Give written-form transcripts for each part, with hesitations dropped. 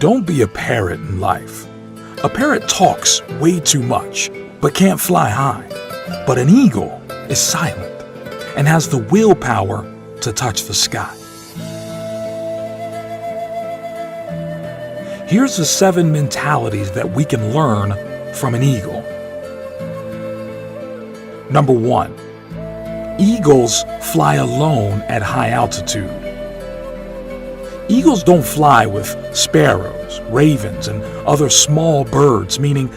Don't be a parrot in life. A parrot talks way too much, but can't fly high. But an eagle is silent and has the willpower to touch the sky. Here's the 7 mentalities that we can learn from an eagle. Number 1. Eagles fly alone at high altitude. Eagles don't fly with sparrows, ravens, and other small birds, meaning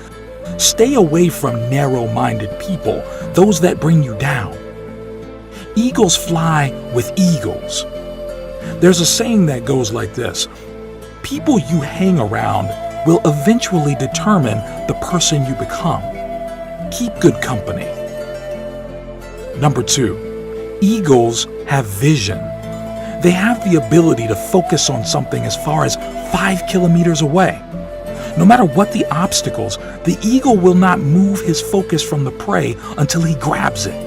stay away from narrow-minded people, those that bring you down. Eagles fly with eagles. There's a saying that goes like this: people you hang around will eventually determine the person you become. Keep good company. Number 2, eagles have vision. They have the ability to focus on something as far as 5 kilometers away. No matter what the obstacles, the eagle will not move his focus from the prey until he grabs it.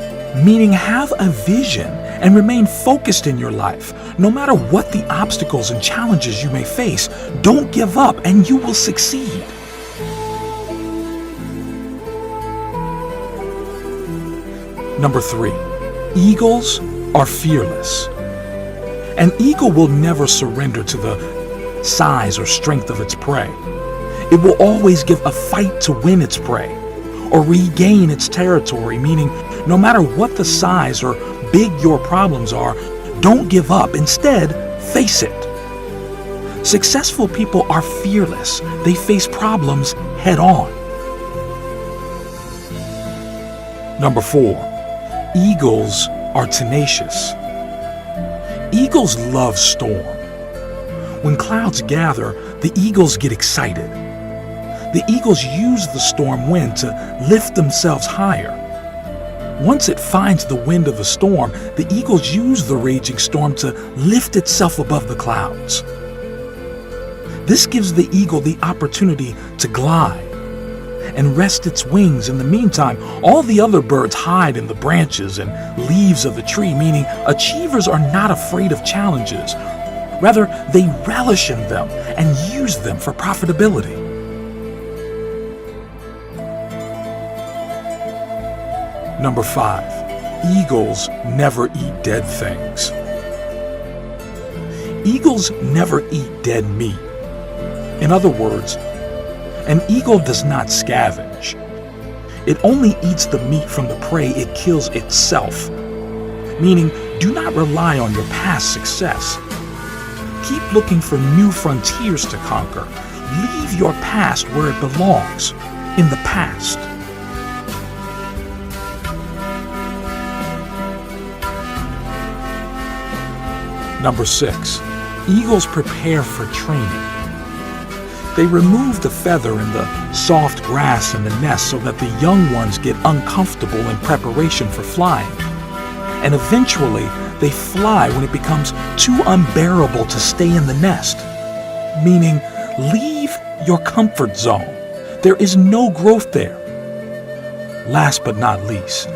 Meaning, have a vision and remain focused in your life. No matter what the obstacles and challenges you may face, don't give up and you will succeed. Number 3, eagles are fearless. An eagle will never surrender to the size or strength of its prey. It will always give a fight to win its prey or regain its territory, meaning no matter what the size or big your problems are, don't give up. Instead, face it. Successful people are fearless. They face problems head on. Number 4, eagles are tenacious. Eagles love storm. When clouds gather, the eagles get excited. The eagles use the storm wind to lift themselves higher. Once it finds the wind of the storm, the eagles use the raging storm to lift itself above the clouds. This gives the eagle the opportunity to glide and rest its wings. In the meantime, all the other birds hide in the branches and leaves of the tree, meaning achievers are not afraid of challenges. Rather, they relish in them and use them for profitability. Number 5, eagles never eat dead things. Eagles never eat dead meat. In other words, an eagle does not scavenge. It only eats the meat from the prey it kills itself. Meaning, do not rely on your past success. Keep looking for new frontiers to conquer. Leave your past where it belongs, in the past. Number 6, eagles prepare for training. They remove the feather and the soft grass in the nest so that the young ones get uncomfortable in preparation for flying. And eventually, they fly when it becomes too unbearable to stay in the nest. Meaning, leave your comfort zone. There is no growth there. Last but not least,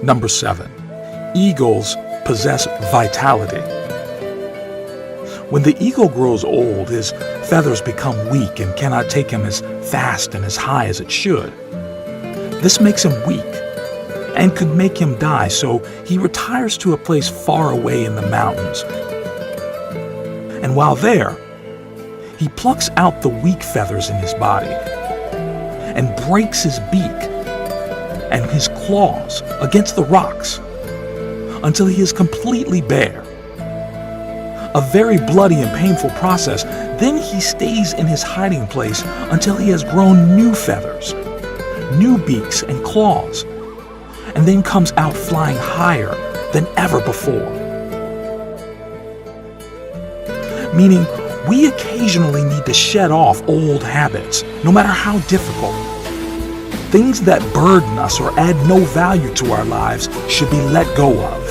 number 7, eagles possess vitality. When the eagle grows old, his feathers become weak and cannot take him as fast and as high as it should. This makes him weak and could make him die, so he retires to a place far away in the mountains. And while there, he plucks out the weak feathers in his body and breaks his beak and his claws against the rocks until he is completely bare. A very bloody and painful process. Then he stays in his hiding place until he has grown new feathers, new beaks and claws, and then comes out flying higher than ever before. Meaning, we occasionally need to shed off old habits, no matter how difficult. Things that burden us or add no value to our lives should be let go of.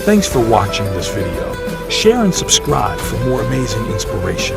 Thanks for watching this video. Share and subscribe for more amazing inspiration.